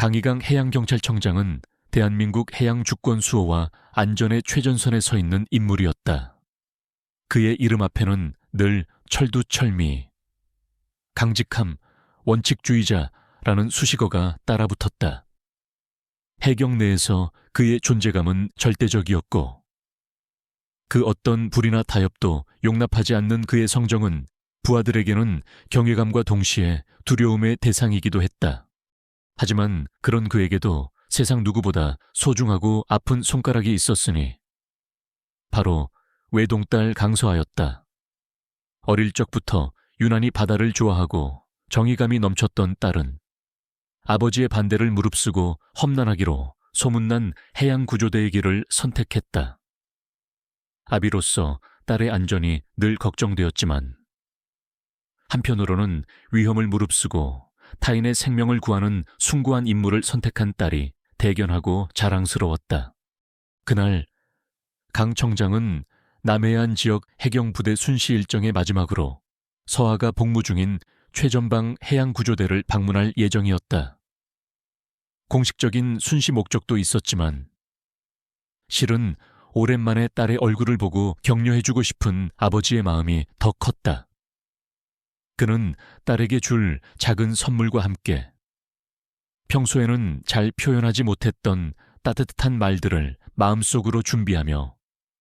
강희강 해양경찰청장은 대한민국 해양 주권 수호와 안전의 최전선에 서 있는 인물이었다. 그의 이름 앞에는 늘 철두철미, 강직함, 원칙주의자라는 수식어가 따라붙었다. 해경 내에서 그의 존재감은 절대적이었고 그 어떤 불이나 타협도 용납하지 않는 그의 성정은 부하들에게는 경외감과 동시에 두려움의 대상이기도 했다. 하지만 그런 그에게도 세상 누구보다 소중하고 아픈 손가락이 있었으니 바로 외동딸 강서아였다. 어릴 적부터 유난히 바다를 좋아하고 정의감이 넘쳤던 딸은 아버지의 반대를 무릅쓰고 험난하기로 소문난 해양구조대의 길을 선택했다. 아비로서 딸의 안전이 늘 걱정되었지만 한편으로는 위험을 무릅쓰고 타인의 생명을 구하는 숭고한 임무를 선택한 딸이 대견하고 자랑스러웠다. 그날 강 청장은 남해안 지역 해경부대 순시 일정의 마지막으로 서아가 복무 중인 최전방 해양구조대를 방문할 예정이었다. 공식적인 순시 목적도 있었지만 실은 오랜만에 딸의 얼굴을 보고 격려해주고 싶은 아버지의 마음이 더 컸다. 그는 딸에게 줄 작은 선물과 함께 평소에는 잘 표현하지 못했던 따뜻한 말들을 마음속으로 준비하며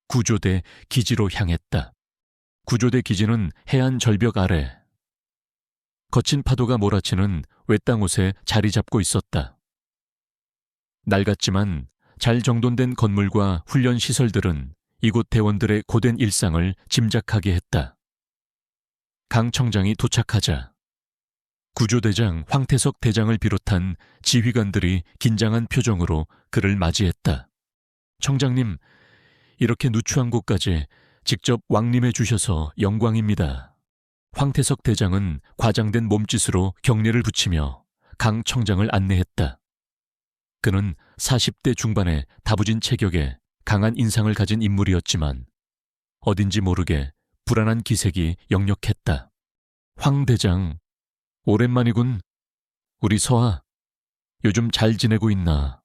구조대 기지로 향했다. 구조대 기지는 해안 절벽 아래 거친 파도가 몰아치는 외딴 곳에 자리 잡고 있었다. 낡았지만 잘 정돈된 건물과 훈련 시설들은 이곳 대원들의 고된 일상을 짐작하게 했다. 강 청장이 도착하자 구조대장 황태석 대장을 비롯한 지휘관들이 긴장한 표정으로 그를 맞이했다. 청장님, 이렇게 누추한 곳까지 직접 왕림해 주셔서 영광입니다. 황태석 대장은 과장된 몸짓으로 경례를 붙이며 강 청장을 안내했다. 그는 40대 중반의 다부진 체격에 강한 인상을 가진 인물이었지만 어딘지 모르게 불안한 기색이 역력했다. 황 대장, 오랜만이군. 우리 서아, 요즘 잘 지내고 있나?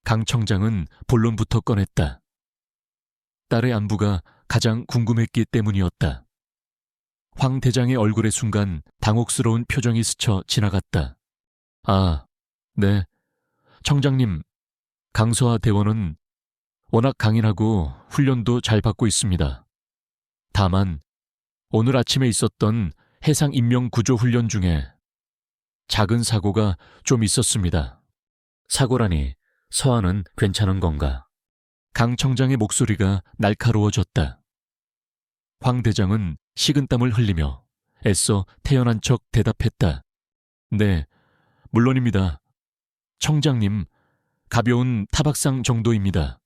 강 청장은 본론부터 꺼냈다. 딸의 안부가 가장 궁금했기 때문이었다. 황 대장의 얼굴에 순간 당혹스러운 표정이 스쳐 지나갔다. 아, 네. 청장님, 강서아 대원은 워낙 강인하고 훈련도 잘 받고 있습니다. 다만 오늘 아침에 있었던 해상인명구조훈련 중에 작은 사고가 좀 있었습니다. 사고라니 서아는 괜찮은 건가? 강 청장의 목소리가 날카로워졌다. 황 대장은 식은땀을 흘리며 애써 태연한 척 대답했다. 네, 물론입니다. 청장님, 가벼운 타박상 정도입니다.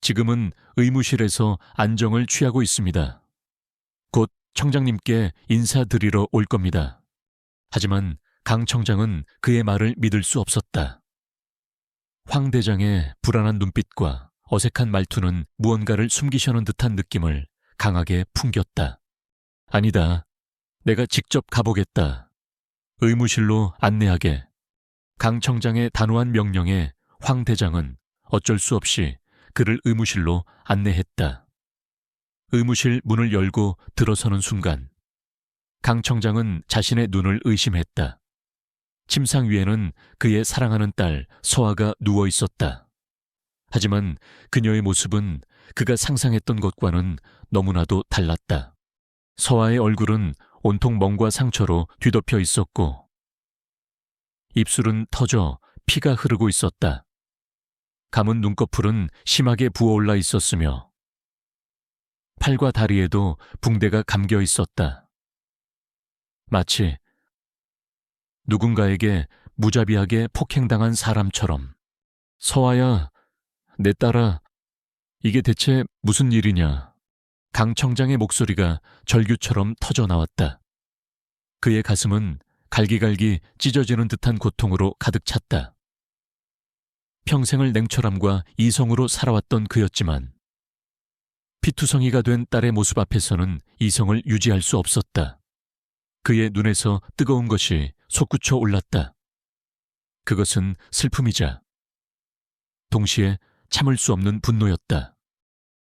지금은 의무실에서 안정을 취하고 있습니다. 곧 청장님께 인사드리러 올 겁니다. 하지만 강 청장은 그의 말을 믿을 수 없었다. 황 대장의 불안한 눈빛과 어색한 말투는 무언가를 숨기려는 듯한 느낌을 강하게 풍겼다. 아니다. 내가 직접 가보겠다. 의무실로 안내하게. 강 청장의 단호한 명령에 황 대장은 어쩔 수 없이 그를 의무실로 안내했다. 의무실 문을 열고 들어서는 순간 강 청장은 자신의 눈을 의심했다. 침상 위에는 그의 사랑하는 딸 서아가 누워 있었다. 하지만 그녀의 모습은 그가 상상했던 것과는 너무나도 달랐다. 서아의 얼굴은 온통 멍과 상처로 뒤덮여 있었고 입술은 터져 피가 흐르고 있었다. 감은 눈꺼풀은 심하게 부어올라 있었으며 팔과 다리에도 붕대가 감겨 있었다. 마치 누군가에게 무자비하게 폭행당한 사람처럼. 서아야, 내 딸아, 이게 대체 무슨 일이냐? 강 청장의 목소리가 절규처럼 터져 나왔다. 그의 가슴은 갈기갈기 찢어지는 듯한 고통으로 가득 찼다. 평생을 냉철함과 이성으로 살아왔던 그였지만 피투성이가 된 딸의 모습 앞에서는 이성을 유지할 수 없었다. 그의 눈에서 뜨거운 것이 솟구쳐 올랐다. 그것은 슬픔이자 동시에 참을 수 없는 분노였다.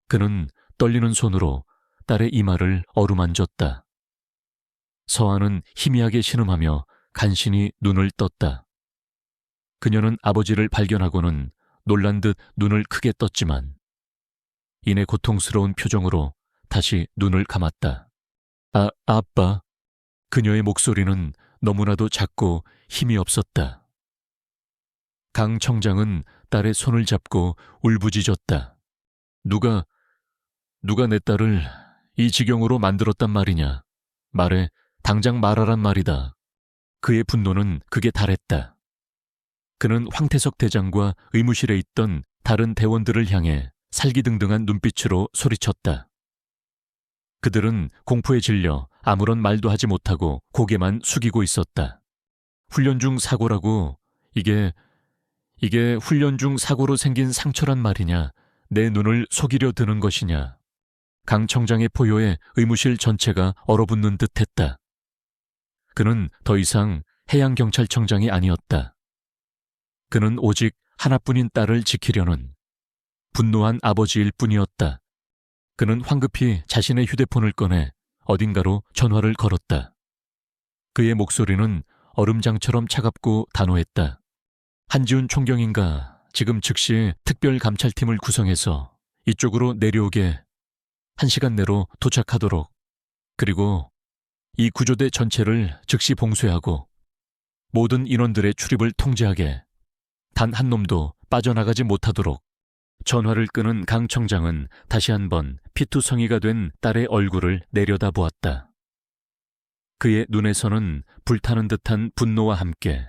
그는 떨리는 손으로 딸의 이마를 어루만졌다. 서아는 희미하게 신음하며 간신히 눈을 떴다. 그녀는 아버지를 발견하고는 놀란 듯 눈을 크게 떴지만 이내 고통스러운 표정으로 다시 눈을 감았다. 아빠. 그녀의 목소리는 너무나도 작고 힘이 없었다. 강 청장은 딸의 손을 잡고 울부짖었다. 누가 내 딸을 이 지경으로 만들었단 말이냐. 말해, 당장 말하란 말이다. 그의 분노는 극에 달했다. 그는 황태석 대장과 의무실에 있던 다른 대원들을 향해 살기등등한 눈빛으로 소리쳤다. 그들은 공포에 질려 아무런 말도 하지 못하고 고개만 숙이고 있었다. 훈련 중 사고라고, 이게 훈련 중 사고로 생긴 상처란 말이냐, 내 눈을 속이려 드는 것이냐. 강 청장의 포효에 의무실 전체가 얼어붙는 듯했다. 그는 더 이상 해양경찰청장이 아니었다. 그는 오직 하나뿐인 딸을 지키려는 분노한 아버지일 뿐이었다. 그는 황급히 자신의 휴대폰을 꺼내 어딘가로 전화를 걸었다. 그의 목소리는 얼음장처럼 차갑고 단호했다. 한지훈 총경인가, 지금 즉시 특별감찰팀을 구성해서 이쪽으로 내려오게, 1시간 내로 도착하도록, 그리고 이 구조대 전체를 즉시 봉쇄하고 모든 인원들의 출입을 통제하게, 단 한 놈도 빠져나가지 못하도록. 전화를 끊은 강 청장은 다시 한번 피투성이가 된 딸의 얼굴을 내려다보았다. 그의 눈에서는 불타는 듯한 분노와 함께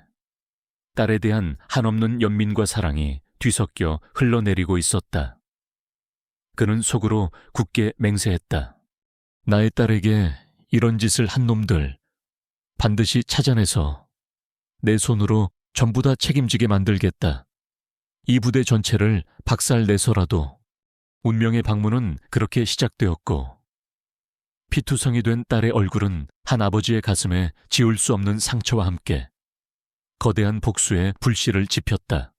딸에 대한 한없는 연민과 사랑이 뒤섞여 흘러내리고 있었다. 그는 속으로 굳게 맹세했다. 나의 딸에게 이런 짓을 한 놈들 반드시 찾아내서 내 손으로 전부 다 책임지게 만들겠다. 이 부대 전체를 박살내서라도. 운명의 방문은 그렇게 시작되었고 피투성이 된 딸의 얼굴은 한 아버지의 가슴에 지울 수 없는 상처와 함께 거대한 복수의 불씨를 지폈다.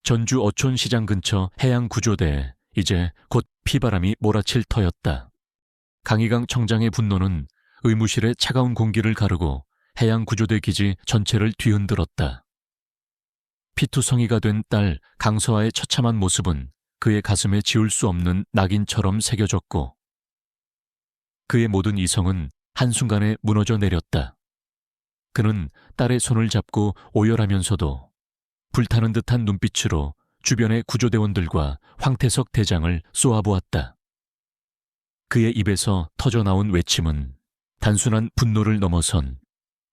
전주 어촌시장 근처 해양구조대에 이제 곧 피바람이 몰아칠 터였다. 강희강 청장의 분노는 의무실의 차가운 공기를 가르고 해양구조대 기지 전체를 뒤흔들었다. 피투성이가 된 딸 강서아의 처참한 모습은 그의 가슴에 지울 수 없는 낙인처럼 새겨졌고 그의 모든 이성은 한순간에 무너져 내렸다. 그는 딸의 손을 잡고 오열하면서도 불타는 듯한 눈빛으로 주변의 구조대원들과 황태석 대장을 쏘아보았다. 그의 입에서 터져나온 외침은 단순한 분노를 넘어선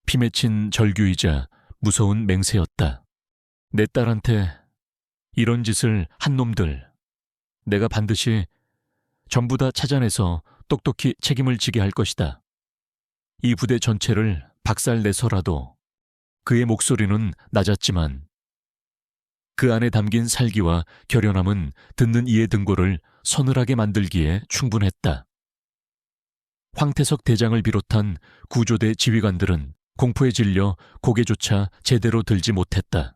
피맺힌 절규이자 무서운 맹세였다. 내 딸한테 이런 짓을 한 놈들, 내가 반드시 전부 다 찾아내서 똑똑히 책임을 지게 할 것이다. 이 부대 전체를 박살내서라도. 그의 목소리는 낮았지만 그 안에 담긴 살기와 결연함은 듣는 이의 등골을 서늘하게 만들기에 충분했다. 황태석 대장을 비롯한 구조대 지휘관들은 공포에 질려 고개조차 제대로 들지 못했다.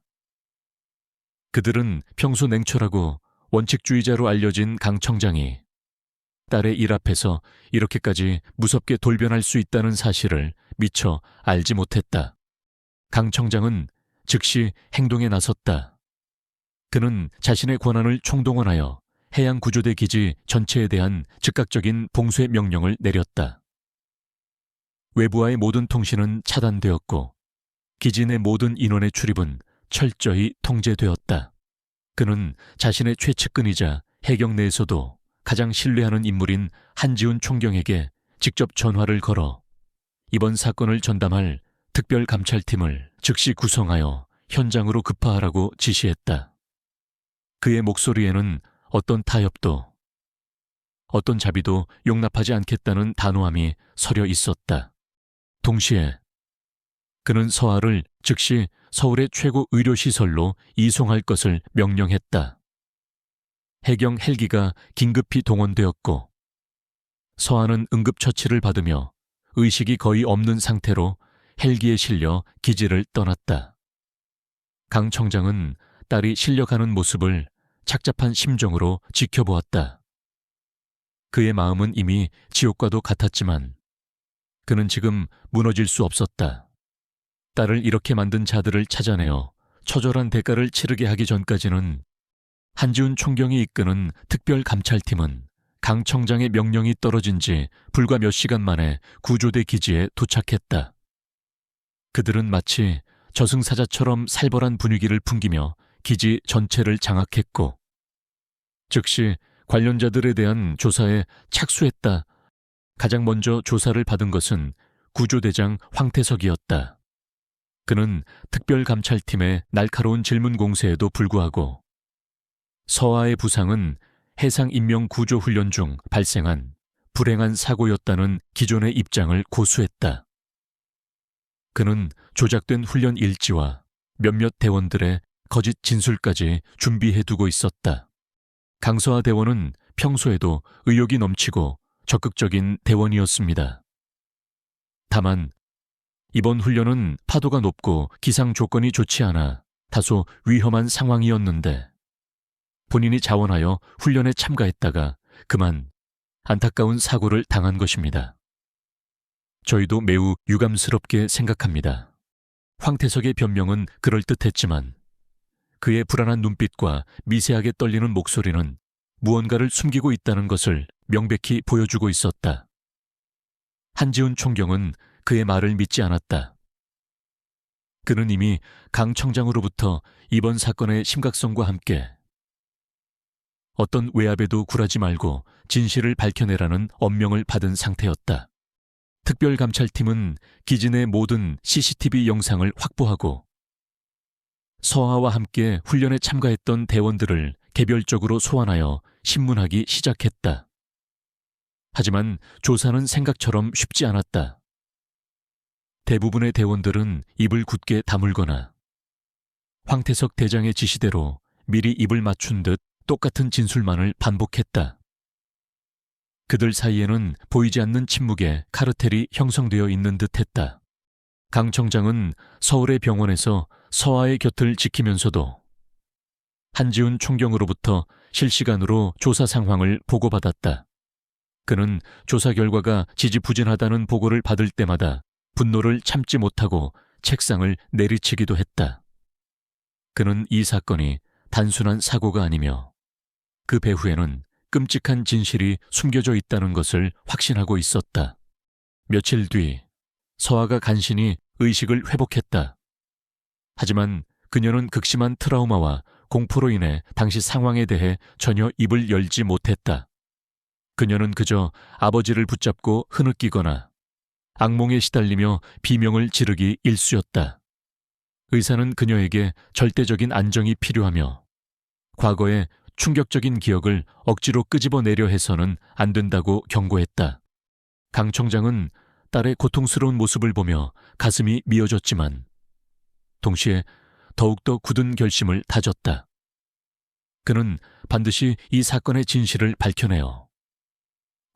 그들은 평소 냉철하고 원칙주의자로 알려진 강 청장이 딸의 일 앞에서 이렇게까지 무섭게 돌변할 수 있다는 사실을 미처 알지 못했다. 강 청장은 즉시 행동에 나섰다. 그는 자신의 권한을 총동원하여 해양구조대 기지 전체에 대한 즉각적인 봉쇄 명령을 내렸다. 외부와의 모든 통신은 차단되었고 기지 내 모든 인원의 출입은 철저히 통제되었다. 그는 자신의 최측근이자 해경 내에서도 가장 신뢰하는 인물인 한지훈 총경에게 직접 전화를 걸어 이번 사건을 전담할 특별감찰팀을 즉시 구성하여 현장으로 급파하라고 지시했다. 그의 목소리에는 어떤 타협도, 어떤 자비도 용납하지 않겠다는 단호함이 서려 있었다. 동시에 그는 서아를 즉시 서울의 최고 의료시설로 이송할 것을 명령했다. 해경 헬기가 긴급히 동원되었고 서아는 응급처치를 받으며 의식이 거의 없는 상태로 헬기에 실려 기지를 떠났다. 강 청장은 딸이 실려가는 모습을 착잡한 심정으로 지켜보았다. 그의 마음은 이미 지옥과도 같았지만 그는 지금 무너질 수 없었다. 딸을 이렇게 만든 자들을 찾아내어 처절한 대가를 치르게 하기 전까지는 한지훈 총경이 이끄는 특별감찰팀은 강 청장의 명령이 떨어진 지 불과 몇 시간 만에 구조대 기지에 도착했다. 그들은 마치 저승사자처럼 살벌한 분위기를 풍기며 기지 전체를 장악했고 즉시 관련자들에 대한 조사에 착수했다. 가장 먼저 조사를 받은 것은 구조대장 황태석이었다. 그는 특별감찰팀의 날카로운 질문 공세에도 불구하고 서하의 부상은 해상인명구조훈련 중 발생한 불행한 사고였다는 기존의 입장을 고수했다. 그는 조작된 훈련 일지와 몇몇 대원들의 거짓 진술까지 준비해두고 있었다. 강서하 대원은 평소에도 의욕이 넘치고 적극적인 대원이었습니다. 다만 이번 훈련은 파도가 높고 기상 조건이 좋지 않아 다소 위험한 상황이었는데 본인이 자원하여 훈련에 참가했다가 그만 안타까운 사고를 당한 것입니다. 저희도 매우 유감스럽게 생각합니다. 황태석의 변명은 그럴듯했지만 그의 불안한 눈빛과 미세하게 떨리는 목소리는 무언가를 숨기고 있다는 것을 명백히 보여주고 있었다. 한지훈 총경은 그의 말을 믿지 않았다. 그는 이미 강 청장으로부터 이번 사건의 심각성과 함께 어떤 외압에도 굴하지 말고 진실을 밝혀내라는 엄명을 받은 상태였다. 특별감찰팀은 기지 내 모든 CCTV 영상을 확보하고 서하와 함께 훈련에 참가했던 대원들을 개별적으로 소환하여 신문하기 시작했다. 하지만 조사는 생각처럼 쉽지 않았다. 대부분의 대원들은 입을 굳게 다물거나 황태석 대장의 지시대로 미리 입을 맞춘 듯 똑같은 진술만을 반복했다. 그들 사이에는 보이지 않는 침묵의 카르텔이 형성되어 있는 듯했다. 강 청장은 서울의 병원에서 서하의 곁을 지키면서도 한지훈 총경으로부터 실시간으로 조사 상황을 보고받았다. 그는 조사 결과가 지지부진하다는 보고를 받을 때마다 분노를 참지 못하고 책상을 내리치기도 했다. 그는 이 사건이 단순한 사고가 아니며 그 배후에는 끔찍한 진실이 숨겨져 있다는 것을 확신하고 있었다. 며칠 뒤 서하가 간신히 의식을 회복했다. 하지만 그녀는 극심한 트라우마와 공포로 인해 당시 상황에 대해 전혀 입을 열지 못했다. 그녀는 그저 아버지를 붙잡고 흐느끼거나 악몽에 시달리며 비명을 지르기 일쑤였다. 의사는 그녀에게 절대적인 안정이 필요하며 과거의 충격적인 기억을 억지로 끄집어내려 해서는 안 된다고 경고했다. 강 청장은 딸의 고통스러운 모습을 보며 가슴이 미어졌지만 동시에 더욱더 굳은 결심을 다졌다. 그는 반드시 이 사건의 진실을 밝혀내어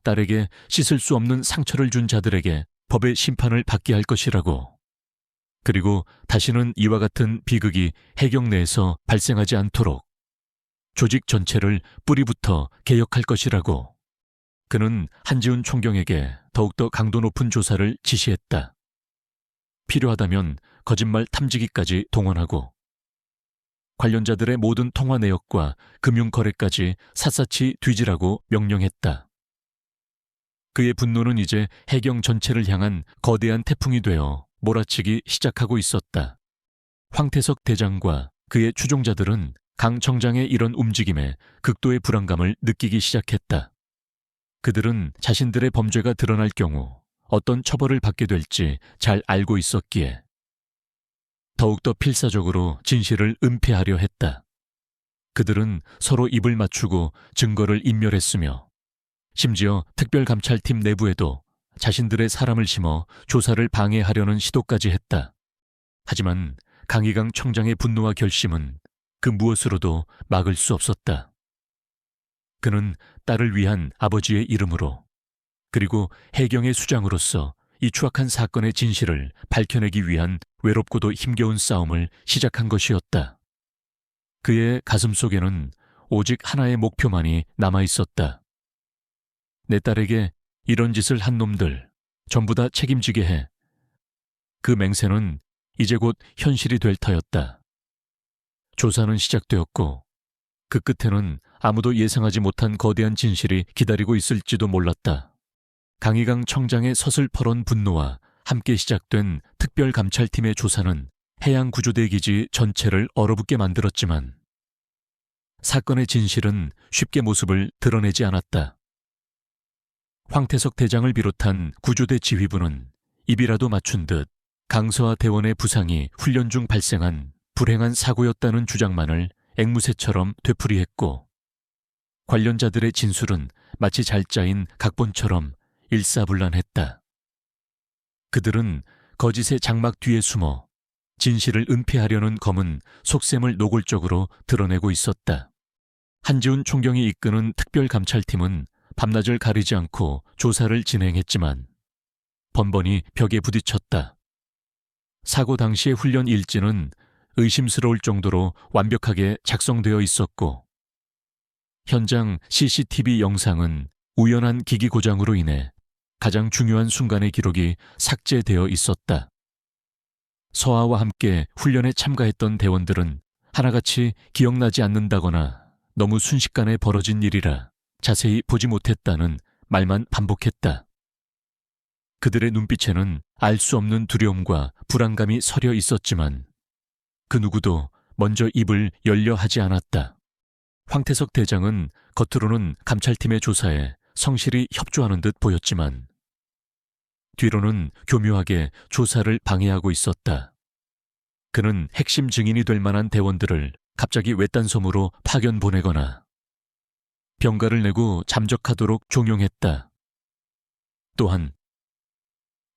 딸에게 씻을 수 없는 상처를 준 자들에게 법의 심판을 받게 할 것이라고. 그리고 다시는 이와 같은 비극이 해경 내에서 발생하지 않도록 조직 전체를 뿌리부터 개혁할 것이라고. 그는 한지훈 총경에게 더욱더 강도 높은 조사를 지시했다. 필요하다면 거짓말 탐지기까지 동원하고 관련자들의 모든 통화 내역과 금융거래까지 샅샅이 뒤지라고 명령했다. 그의 분노는 이제 해경 전체를 향한 거대한 태풍이 되어 몰아치기 시작하고 있었다. 황태석 대장과 그의 추종자들은 강 청장의 이런 움직임에 극도의 불안감을 느끼기 시작했다. 그들은 자신들의 범죄가 드러날 경우 어떤 처벌을 받게 될지 잘 알고 있었기에 더욱더 필사적으로 진실을 은폐하려 했다. 그들은 서로 입을 맞추고 증거를 인멸했으며 심지어 특별감찰팀 내부에도 자신들의 사람을 심어 조사를 방해하려는 시도까지 했다. 하지만 강희강 청장의 분노와 결심은 그 무엇으로도 막을 수 없었다. 그는 딸을 위한 아버지의 이름으로 그리고 해경의 수장으로서 이 추악한 사건의 진실을 밝혀내기 위한 외롭고도 힘겨운 싸움을 시작한 것이었다. 그의 가슴 속에는 오직 하나의 목표만이 남아있었다. 내 딸에게 이런 짓을 한 놈들 전부 다 책임지게 해. 그 맹세는 이제 곧 현실이 될 터였다. 조사는 시작되었고 그 끝에는 아무도 예상하지 못한 거대한 진실이 기다리고 있을지도 몰랐다. 강희강 청장의 서슬퍼런 분노와 함께 시작된 특별감찰팀의 조사는 해양구조대 기지 전체를 얼어붙게 만들었지만 사건의 진실은 쉽게 모습을 드러내지 않았다. 황태석 대장을 비롯한 구조대 지휘부는 입이라도 맞춘 듯 강서와 대원의 부상이 훈련 중 발생한 불행한 사고였다는 주장만을 앵무새처럼 되풀이했고 관련자들의 진술은 마치 잘 짜인 각본처럼 일사불란했다. 그들은 거짓의 장막 뒤에 숨어 진실을 은폐하려는 검은 속셈을 노골적으로 드러내고 있었다. 한지훈 총경이 이끄는 특별감찰팀은 밤낮을 가리지 않고 조사를 진행했지만 번번이 벽에 부딪혔다. 사고 당시의 훈련 일지는 의심스러울 정도로 완벽하게 작성되어 있었고 현장 CCTV 영상은 우연한 기기 고장으로 인해 가장 중요한 순간의 기록이 삭제되어 있었다. 서아와 함께 훈련에 참가했던 대원들은 하나같이 기억나지 않는다거나 너무 순식간에 벌어진 일이라 자세히 보지 못했다는 말만 반복했다. 그들의 눈빛에는 알 수 없는 두려움과 불안감이 서려 있었지만 그 누구도 먼저 입을 열려 하지 않았다. 황태석 대장은 겉으로는 감찰팀의 조사에 성실히 협조하는 듯 보였지만 뒤로는 교묘하게 조사를 방해하고 있었다. 그는 핵심 증인이 될 만한 대원들을 갑자기 외딴 섬으로 파견 보내거나 병가를 내고 잠적하도록 종용했다. 또한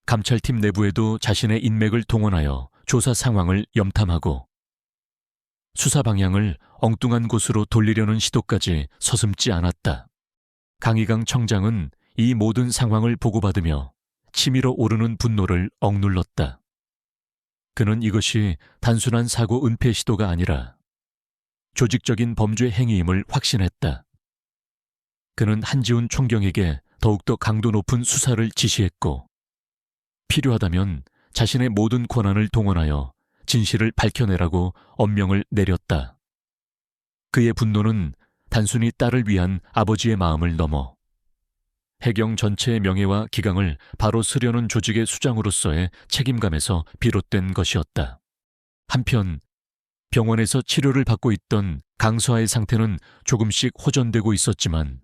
감찰팀 내부에도 자신의 인맥을 동원하여 조사 상황을 염탐하고 수사 방향을 엉뚱한 곳으로 돌리려는 시도까지 서슴지 않았다. 강희강 청장은 이 모든 상황을 보고받으며 치밀어 오르는 분노를 억눌렀다. 그는 이것이 단순한 사고 은폐 시도가 아니라 조직적인 범죄 행위임을 확신했다. 그는 한지훈 총경에게 더욱더 강도 높은 수사를 지시했고 필요하다면 자신의 모든 권한을 동원하여 진실을 밝혀내라고 엄명을 내렸다. 그의 분노는 단순히 딸을 위한 아버지의 마음을 넘어 해경 전체의 명예와 기강을 바로 쓰려는 조직의 수장으로서의 책임감에서 비롯된 것이었다. 한편 병원에서 치료를 받고 있던 강서아의 상태는 조금씩 호전되고 있었지만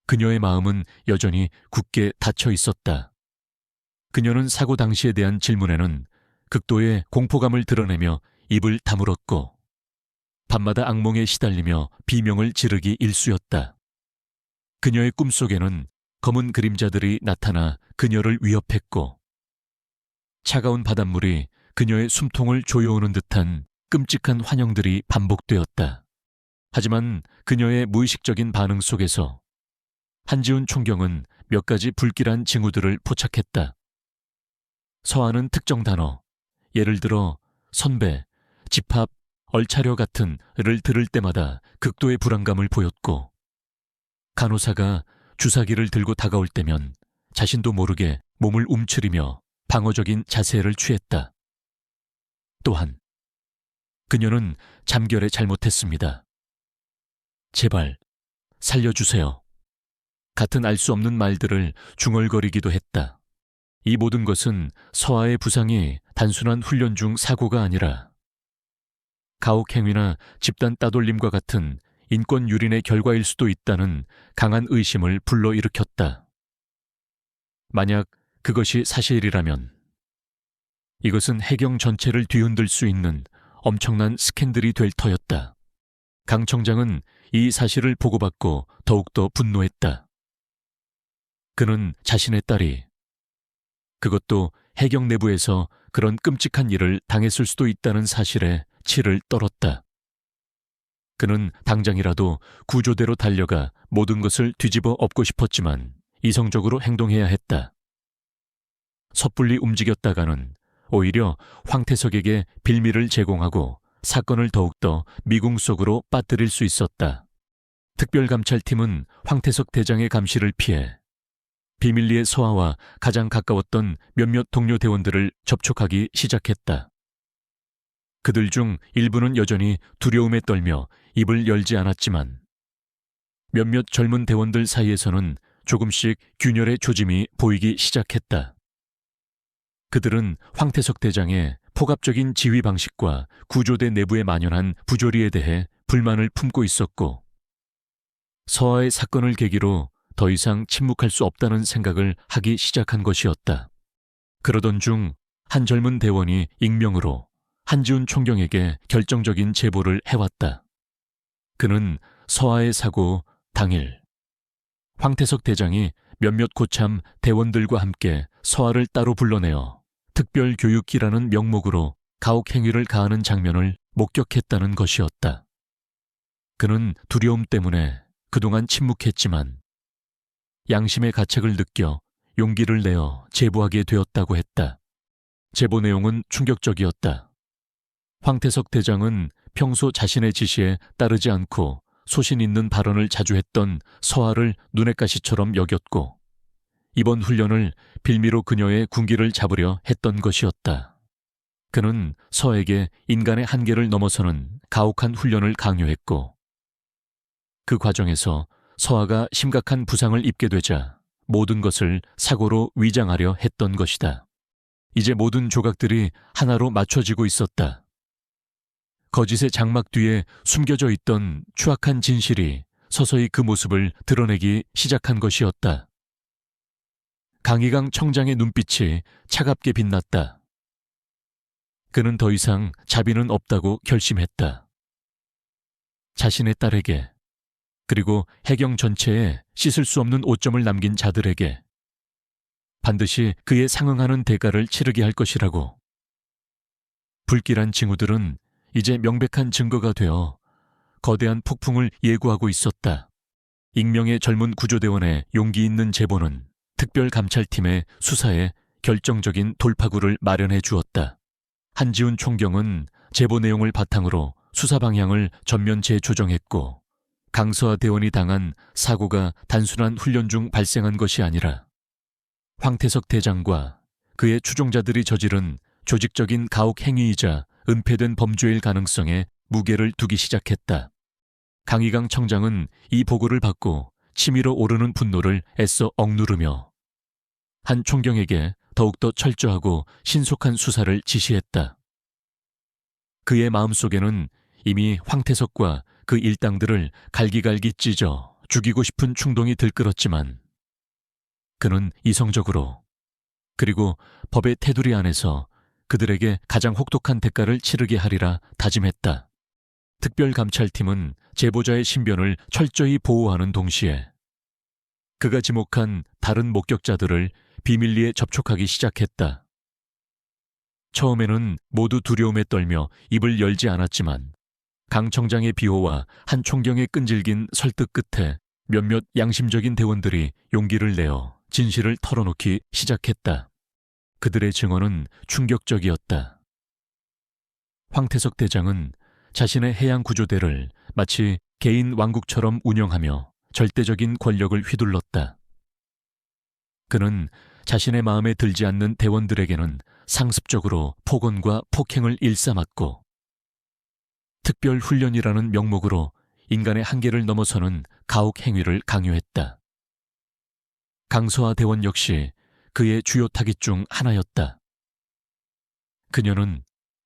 그녀의 마음은 여전히 굳게 닫혀 있었다. 그녀는 사고 당시에 대한 질문에는 극도의 공포감을 드러내며 입을 다물었고 밤마다 악몽에 시달리며 비명을 지르기 일쑤였다. 그녀의 꿈속에는 검은 그림자들이 나타나 그녀를 위협했고 차가운 바닷물이 그녀의 숨통을 조여오는 듯한 끔찍한 환영들이 반복되었다. 하지만 그녀의 무의식적인 반응 속에서 한지훈 총경은 몇 가지 불길한 징후들을 포착했다. 서하는 특정 단어, 예를 들어 선배, 집합, 얼차려 같은 를 들을 때마다 극도의 불안감을 보였고 간호사가 주사기를 들고 다가올 때면 자신도 모르게 몸을 움츠리며 방어적인 자세를 취했다. 또한 그녀는 잠결에 잘못했습니다. 제발 살려주세요. 같은 알 수 없는 말들을 중얼거리기도 했다. 이 모든 것은 서아의 부상이 단순한 훈련 중 사고가 아니라 가혹행위나 집단 따돌림과 같은 인권 유린의 결과일 수도 있다는 강한 의심을 불러일으켰다. 만약 그것이 사실이라면 이것은 해경 전체를 뒤흔들 수 있는 엄청난 스캔들이 될 터였다. 강 청장은 이 사실을 보고받고 더욱더 분노했다. 그는 자신의 딸이 그것도 해경 내부에서 그런 끔찍한 일을 당했을 수도 있다는 사실에 치를 떨었다. 그는 당장이라도 구조대로 달려가 모든 것을 뒤집어 엎고 싶었지만 이성적으로 행동해야 했다. 섣불리 움직였다가는 오히려 황태석에게 빌미를 제공하고 사건을 더욱더 미궁 속으로 빠뜨릴 수 있었다. 특별감찰팀은 황태석 대장의 감시를 피해 비밀리에 서하와 가장 가까웠던 몇몇 동료 대원들을 접촉하기 시작했다. 그들 중 일부는 여전히 두려움에 떨며 입을 열지 않았지만 몇몇 젊은 대원들 사이에서는 조금씩 균열의 조짐이 보이기 시작했다. 그들은 황태석 대장의 폭압적인 지휘 방식과 구조대 내부에 만연한 부조리에 대해 불만을 품고 있었고, 서하의 사건을 계기로 더 이상 침묵할 수 없다는 생각을 하기 시작한 것이었다. 그러던 중 한 젊은 대원이 익명으로 한지훈 총경에게 결정적인 제보를 해왔다. 그는 서하의 사고 당일 황태석 대장이 몇몇 고참 대원들과 함께 서하를 따로 불러내어 특별교육기라는 명목으로 가혹 행위를 가하는 장면을 목격했다는 것이었다. 그는 두려움 때문에 그동안 침묵했지만 양심의 가책을 느껴 용기를 내어 제보하게 되었다고 했다. 제보 내용은 충격적이었다. 황태석 대장은 평소 자신의 지시에 따르지 않고 소신 있는 발언을 자주 했던 서하를 눈엣 가시처럼 여겼고, 이번 훈련을 빌미로 그녀의 군기를 잡으려 했던 것이었다. 그는 서에게 인간의 한계를 넘어서는 가혹한 훈련을 강요했고, 그 과정에서 서하가 심각한 부상을 입게 되자 모든 것을 사고로 위장하려 했던 것이다. 이제 모든 조각들이 하나로 맞춰지고 있었다. 거짓의 장막 뒤에 숨겨져 있던 추악한 진실이 서서히 그 모습을 드러내기 시작한 것이었다. 강희강 청장의 눈빛이 차갑게 빛났다. 그는 더 이상 자비는 없다고 결심했다. 자신의 딸에게, 그리고 해경 전체에 씻을 수 없는 오점을 남긴 자들에게 반드시 그에 상응하는 대가를 치르게 할 것이라고. 불길한 징후들은 이제 명백한 증거가 되어 거대한 폭풍을 예고하고 있었다. 익명의 젊은 구조대원의 용기 있는 제보는 특별감찰팀의 수사에 결정적인 돌파구를 마련해 주었다. 한지훈 총경은 제보 내용을 바탕으로 수사 방향을 전면 재조정했고, 강서하 대원이 당한 사고가 단순한 훈련 중 발생한 것이 아니라 황태석 대장과 그의 추종자들이 저지른 조직적인 가혹 행위이자 은폐된 범죄일 가능성에 무게를 두기 시작했다. 강희강 청장은 이 보고를 받고 치밀어 오르는 분노를 애써 억누르며 한 총경에게 더욱더 철저하고 신속한 수사를 지시했다. 그의 마음속에는 이미 황태석과 그 일당들을 갈기갈기 찢어 죽이고 싶은 충동이 들끓었지만, 그는 이성적으로, 그리고 법의 테두리 안에서 그들에게 가장 혹독한 대가를 치르게 하리라 다짐했다. 특별감찰팀은 제보자의 신변을 철저히 보호하는 동시에 그가 지목한 다른 목격자들을 비밀리에 접촉하기 시작했다. 처음에는 모두 두려움에 떨며 입을 열지 않았지만 강 청장의 비호와 한 총경의 끈질긴 설득 끝에 몇몇 양심적인 대원들이 용기를 내어 진실을 털어놓기 시작했다. 그들의 증언은 충격적이었다. 황태석 대장은 자신의 해양 구조대를 마치 개인 왕국처럼 운영하며 절대적인 권력을 휘둘렀다. 그는 자신의 마음에 들지 않는 대원들에게는 상습적으로 폭언과 폭행을 일삼았고, 특별훈련이라는 명목으로 인간의 한계를 넘어서는 가혹 행위를 강요했다. 강서하 대원 역시 그의 주요 타깃 중 하나였다. 그녀는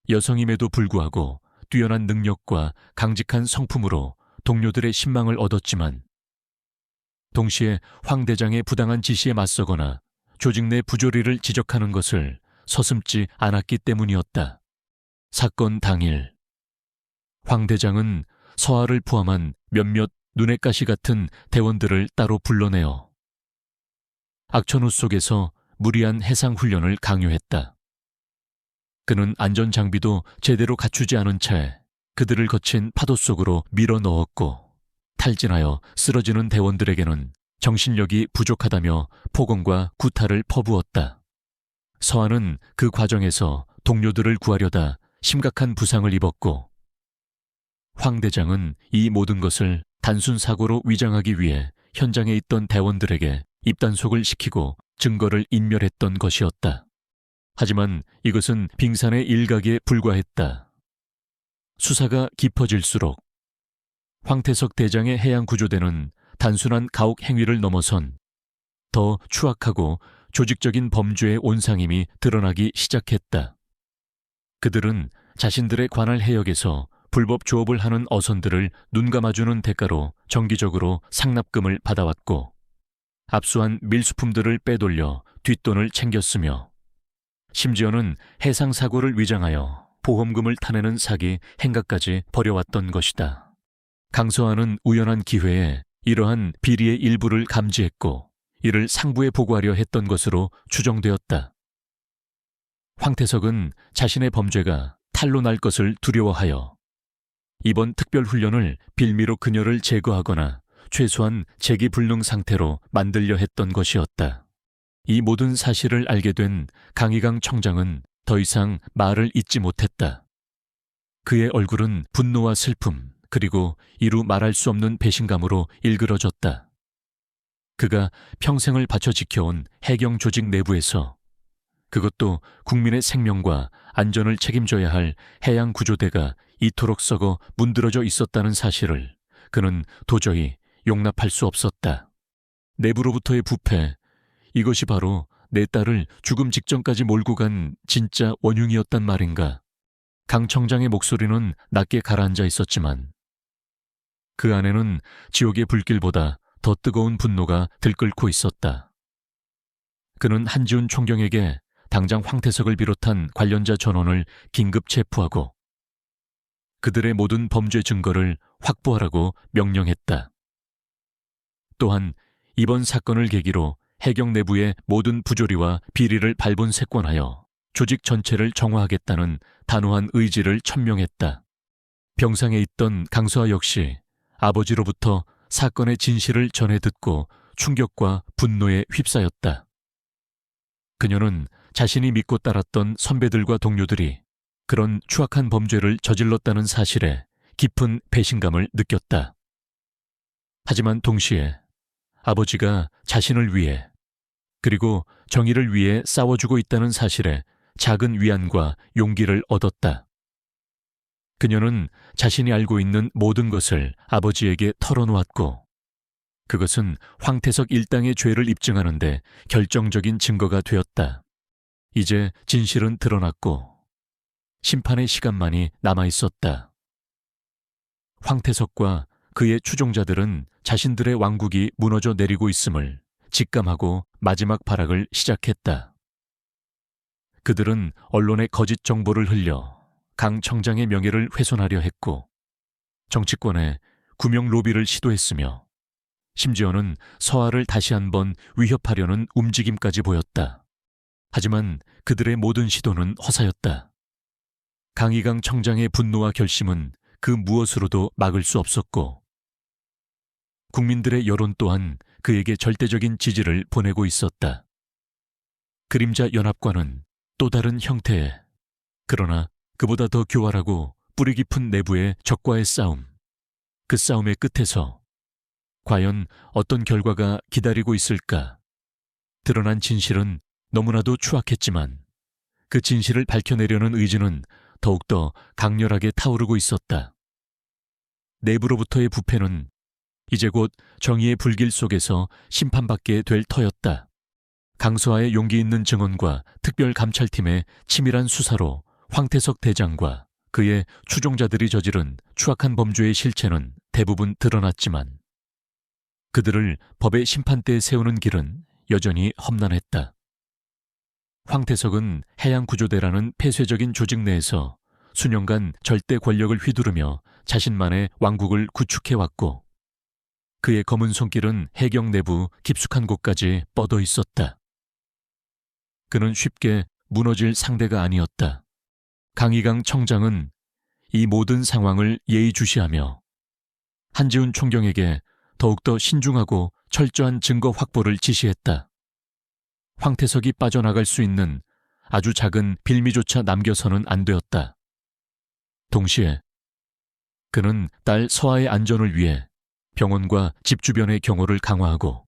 여성임에도 불구하고 뛰어난 능력과 강직한 성품으로 동료들의 신망을 얻었지만, 동시에 황 대장의 부당한 지시에 맞서거나 조직 내 부조리를 지적하는 것을 서슴지 않았기 때문이었다. 사건 당일 황 대장은 서하를 포함한 몇몇 눈엣 가시 같은 대원들을 따로 불러내어 악천후 속에서 무리한 해상 훈련을 강요했다. 그는 안전장비도 제대로 갖추지 않은 채 그들을 거친 파도 속으로 밀어 넣었고, 탈진하여 쓰러지는 대원들에게는 정신력이 부족하다며 폭언과 구타를 퍼부었다. 서하는 그 과정에서 동료들을 구하려다 심각한 부상을 입었고, 황 대장은 이 모든 것을 단순 사고로 위장하기 위해 현장에 있던 대원들에게 입단속을 시키고 증거를 인멸했던 것이었다. 하지만 이것은 빙산의 일각에 불과했다. 수사가 깊어질수록 황태석 대장의 해양구조대는 단순한 가혹 행위를 넘어선 더 추악하고 조직적인 범죄의 온상임이 드러나기 시작했다. 그들은 자신들의 관할 해역에서 불법 조업을 하는 어선들을 눈감아주는 대가로 정기적으로 상납금을 받아왔고, 압수한 밀수품들을 빼돌려 뒷돈을 챙겼으며, 심지어는 해상사고를 위장하여 보험금을 타내는 사기 행각까지 벌여왔던 것이다. 강서안은 우연한 기회에 이러한 비리의 일부를 감지했고 이를 상부에 보고하려 했던 것으로 추정되었다. 황태석은 자신의 범죄가 탄로 날 것을 두려워하여 이번 특별훈련을 빌미로 그녀를 제거하거나 최소한 재기불능 상태로 만들려 했던 것이었다. 이 모든 사실을 알게 된 강희강 청장은 더 이상 말을 잇지 못했다. 그의 얼굴은 분노와 슬픔, 그리고 이루 말할 수 없는 배신감으로 일그러졌다. 그가 평생을 바쳐 지켜온 해경 조직 내부에서, 그것도 국민의 생명과 안전을 책임져야 할 해양구조대가 이토록 썩어 문드러져 있었다는 사실을 그는 도저히 용납할 수 없었다. 내부로부터의 부패, 이것이 바로 내 딸을 죽음 직전까지 몰고 간 진짜 원흉이었단 말인가. 강 청장의 목소리는 낮게 가라앉아 있었지만 그 안에는 지옥의 불길보다 더 뜨거운 분노가 들끓고 있었다. 그는 한지훈 총경에게 당장 황태석을 비롯한 관련자 전원을 긴급 체포하고 그들의 모든 범죄 증거를 확보하라고 명령했다. 또한 이번 사건을 계기로 해경 내부의 모든 부조리와 비리를 발본색권하여 조직 전체를 정화하겠다는 단호한 의지를 천명했다. 병상에 있던 강수아 역시 아버지로부터 사건의 진실을 전해 듣고 충격과 분노에 휩싸였다. 그녀는 자신이 믿고 따랐던 선배들과 동료들이 그런 추악한 범죄를 저질렀다는 사실에 깊은 배신감을 느꼈다. 하지만 동시에 아버지가 자신을 위해 그리고 정의를 위해 싸워주고 있다는 사실에 작은 위안과 용기를 얻었다. 그녀는 자신이 알고 있는 모든 것을 아버지에게 털어놓았고 그것은 황태석 일당의 죄를 입증하는 데 결정적인 증거가 되었다. 이제 진실은 드러났고 심판의 시간만이 남아있었다. 황태석과 그의 추종자들은 자신들의 왕국이 무너져 내리고 있음을 직감하고 마지막 발악을 시작했다. 그들은 언론의 거짓 정보를 흘려 강 청장의 명예를 훼손하려 했고 정치권에 구명 로비를 시도했으며 심지어는 서아를 다시 한번 위협하려는 움직임까지 보였다. 하지만 그들의 모든 시도는 허사였다. 강희강 청장의 분노와 결심은 그 무엇으로도 막을 수 없었고 국민들의 여론 또한 그에게 절대적인 지지를 보내고 있었다. 그림자 연합과는 또 다른 형태의, 그러나 그보다 더 교활하고 뿌리 깊은 내부의 적과의 싸움, 그 싸움의 끝에서 과연 어떤 결과가 기다리고 있을까? 드러난 진실은 너무나도 추악했지만 그 진실을 밝혀내려는 의지는 더욱더 강렬하게 타오르고 있었다. 내부로부터의 부패는 이제 곧 정의의 불길 속에서 심판받게 될 터였다. 강서아의 용기 있는 증언과 특별감찰팀의 치밀한 수사로 황태석 대장과 그의 추종자들이 저지른 추악한 범죄의 실체는 대부분 드러났지만 그들을 법의 심판대에 세우는 길은 여전히 험난했다. 황태석은 해양구조대라는 폐쇄적인 조직 내에서 수년간 절대 권력을 휘두르며 자신만의 왕국을 구축해왔고 그의 검은 손길은 해경 내부 깊숙한 곳까지 뻗어 있었다. 그는 쉽게 무너질 상대가 아니었다. 강희강 청장은 이 모든 상황을 예의주시하며 한지훈 총경에게 더욱더 신중하고 철저한 증거 확보를 지시했다. 황태석이 빠져나갈 수 있는 아주 작은 빌미조차 남겨서는 안 되었다. 동시에 그는 딸 서아의 안전을 위해 병원과 집 주변의 경호를 강화하고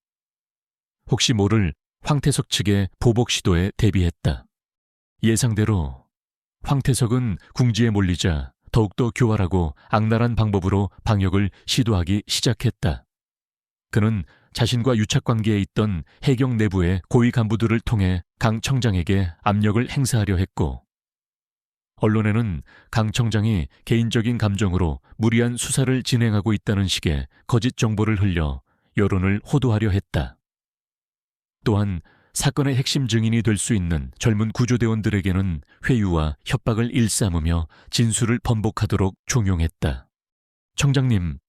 혹시 모를 황태석 측의 보복 시도에 대비했다. 예상대로 황태석은 궁지에 몰리자 더욱더 교활하고 악랄한 방법으로 방역을 시도하기 시작했다. 그는 자신과 유착관계에 있던 해경 내부의 고위 간부들을 통해 강 청장에게 압력을 행사하려 했고, 언론에는 강 청장이 개인적인 감정으로 무리한 수사를 진행하고 있다는 식의 거짓 정보를 흘려 여론을 호도하려 했다. 또한 사건의 핵심 증인이 될 수 있는 젊은 구조대원들에게는 회유와 협박을 일삼으며 진술을 번복하도록 종용했다. 청장님,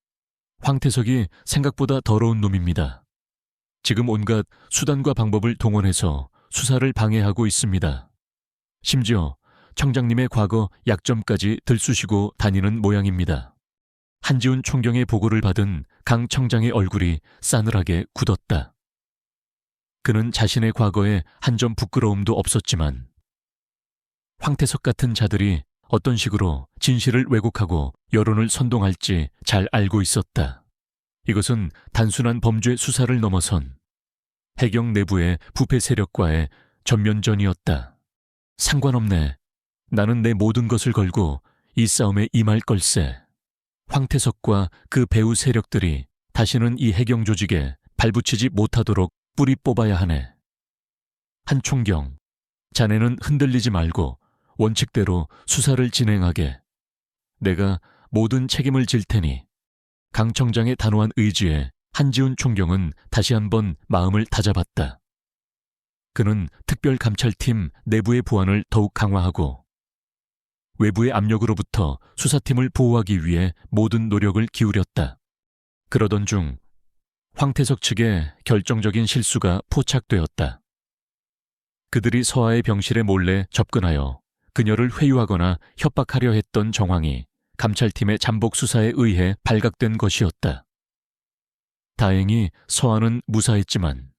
황태석이 생각보다 더러운 놈입니다. 지금 온갖 수단과 방법을 동원해서 수사를 방해하고 있습니다. 심지어 청장님의 과거 약점까지 들쑤시고 다니는 모양입니다. 한지훈 총경의 보고를 받은 강 청장의 얼굴이 싸늘하게 굳었다. 그는 자신의 과거에 한 점 부끄러움도 없었지만 황태석 같은 자들이 어떤 식으로 진실을 왜곡하고 여론을 선동할지 잘 알고 있었다. 이것은 단순한 범죄 수사를 넘어선 해경 내부의 부패 세력과의 전면전이었다. 상관없네. 나는 내 모든 것을 걸고 이 싸움에 임할 걸세. 황태석과 그 배후 세력들이 다시는 이 해경 조직에 발붙이지 못하도록 뿌리 뽑아야 하네. 한 총경, 자네는 흔들리지 말고 원칙대로 수사를 진행하게. 내가 모든 책임을 질 테니. 강 청장의 단호한 의지에 한지훈 총경은 다시 한번 마음을 다잡았다. 그는 특별감찰팀 내부의 보안을 더욱 강화하고 외부의 압력으로부터 수사팀을 보호하기 위해 모든 노력을 기울였다. 그러던 중 황태석 측의 결정적인 실수가 포착되었다. 그들이 서아의 병실에 몰래 접근하여 그녀를 회유하거나 협박하려 했던 정황이 감찰팀의 잠복 수사에 의해 발각된 것이었다. 다행히 서아는 무사했지만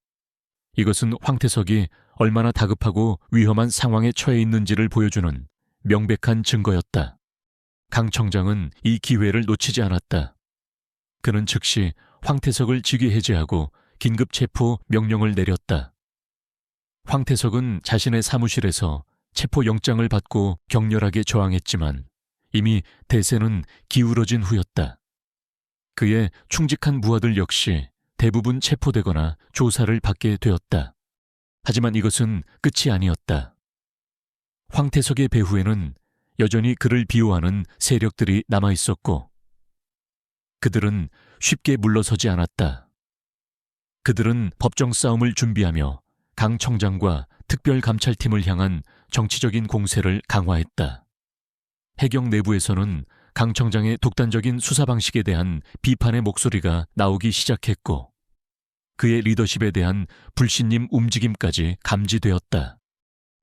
이것은 황태석이 얼마나 다급하고 위험한 상황에 처해 있는지를 보여주는 명백한 증거였다. 강 청장은 이 기회를 놓치지 않았다. 그는 즉시 황태석을 직위 해제하고 긴급 체포 명령을 내렸다. 황태석은 자신의 사무실에서 체포영장을 받고 격렬하게 저항했지만 이미 대세는 기울어진 후였다. 그의 충직한 무화들 역시 대부분 체포되거나 조사를 받게 되었다. 하지만 이것은 끝이 아니었다. 황태석의 배후에는 여전히 그를 비호하는 세력들이 남아있었고 그들은 쉽게 물러서지 않았다. 그들은 법정 싸움을 준비하며 강 청장과 특별감찰팀을 향한 정치적인 공세를 강화했다. 해경 내부에서는 강 청장의 독단적인 수사 방식에 대한 비판의 목소리가 나오기 시작했고 그의 리더십에 대한 불신임 움직임까지 감지되었다.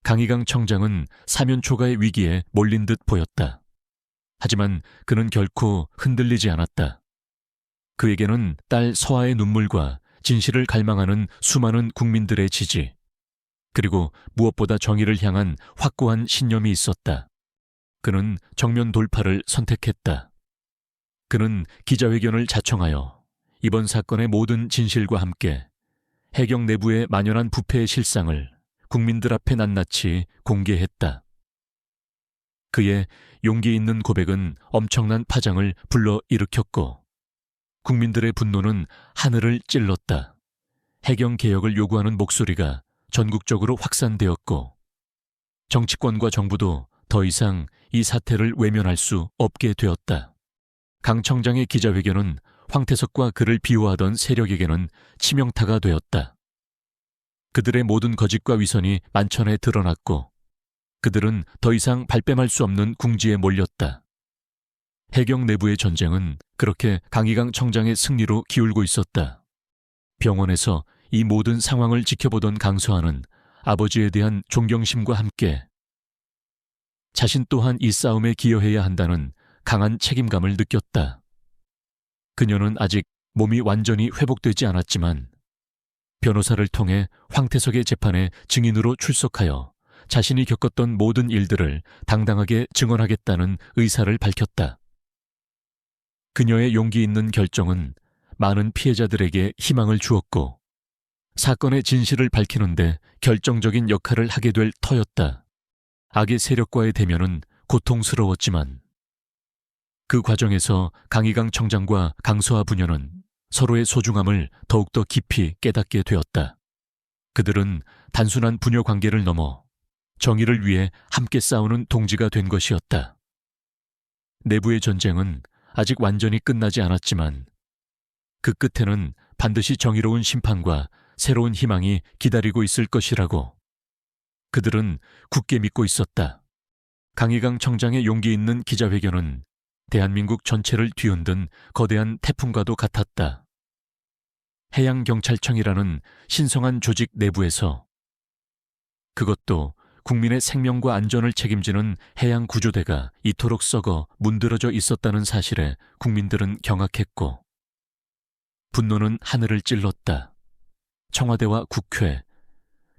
강희강 청장은 사면 초과의 위기에 몰린 듯 보였다. 하지만 그는 결코 흔들리지 않았다. 그에게는 딸 서아의 눈물과 진실을 갈망하는 수많은 국민들의 지지, 그리고 무엇보다 정의를 향한 확고한 신념이 있었다. 그는 정면 돌파를 선택했다. 그는 기자회견을 자청하여 이번 사건의 모든 진실과 함께 해경 내부의 만연한 부패의 실상을 국민들 앞에 낱낱이 공개했다. 그의 용기 있는 고백은 엄청난 파장을 불러일으켰고 국민들의 분노는 하늘을 찔렀다. 해경 개혁을 요구하는 목소리가 전국적으로 확산되었고 정치권과 정부도 더 이상 이 사태를 외면할 수 없게 되었다. 강 청장의 기자회견은 황태석과 그를 비호하던 세력에게는 치명타가 되었다. 그들의 모든 거짓과 위선이 만천에 드러났고 그들은 더 이상 발뺌할 수 없는 궁지에 몰렸다. 해경 내부의 전쟁은 그렇게 강희강 청장의 승리로 기울고 있었다. 병원에서 이 모든 상황을 지켜보던 강서아는 아버지에 대한 존경심과 함께 자신 또한 이 싸움에 기여해야 한다는 강한 책임감을 느꼈다. 그녀는 아직 몸이 완전히 회복되지 않았지만 변호사를 통해 황태석의 재판에 증인으로 출석하여 자신이 겪었던 모든 일들을 당당하게 증언하겠다는 의사를 밝혔다. 그녀의 용기 있는 결정은 많은 피해자들에게 희망을 주었고 사건의 진실을 밝히는데 결정적인 역할을 하게 될 터였다. 악의 세력과의 대면은 고통스러웠지만 그 과정에서 강희강 청장과 강서아 부녀는 서로의 소중함을 더욱더 깊이 깨닫게 되었다. 그들은 단순한 부녀 관계를 넘어 정의를 위해 함께 싸우는 동지가 된 것이었다. 내부의 전쟁은 아직 완전히 끝나지 않았지만 그 끝에는 반드시 정의로운 심판과 새로운 희망이 기다리고 있을 것이라고 그들은 굳게 믿고 있었다. 강희강 청장의 용기 있는 기자회견은 대한민국 전체를 뒤흔든 거대한 태풍과도 같았다. 해양경찰청이라는 신성한 조직 내부에서 그것도 국민의 생명과 안전을 책임지는 해양구조대가 이토록 썩어 문드러져 있었다는 사실에 국민들은 경악했고 분노는 하늘을 찔렀다. 청와대와 국회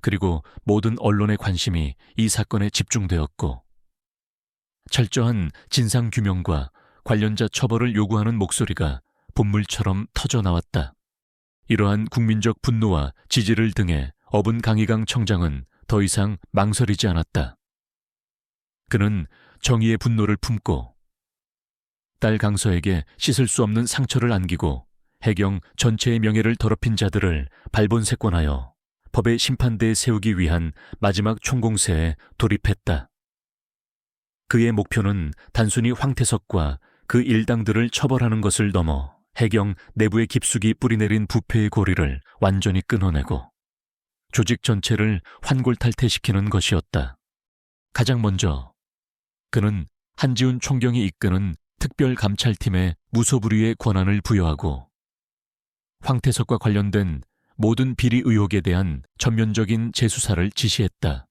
그리고 모든 언론의 관심이 이 사건에 집중되었고 철저한 진상규명과 관련자 처벌을 요구하는 목소리가 본물처럼 터져나왔다. 이러한 국민적 분노와 지지를 등에 업은 강희강 청장은 더 이상 망설이지 않았다. 그는 정의의 분노를 품고 딸 강서에게 씻을 수 없는 상처를 안기고 해경 전체의 명예를 더럽힌 자들을 발본색권하여 법의 심판대에 세우기 위한 마지막 총공세에 돌입했다. 그의 목표는 단순히 황태석과 그 일당들을 처벌하는 것을 넘어 해경 내부의 깊숙이 뿌리내린 부패의 고리를 완전히 끊어내고 조직 전체를 환골탈태시키는 것이었다. 가장 먼저 그는 한지훈 총경이 이끄는 특별감찰팀에 무소불위의 권한을 부여하고 황태석과 관련된 모든 비리 의혹에 대한 전면적인 재수사를 지시했다.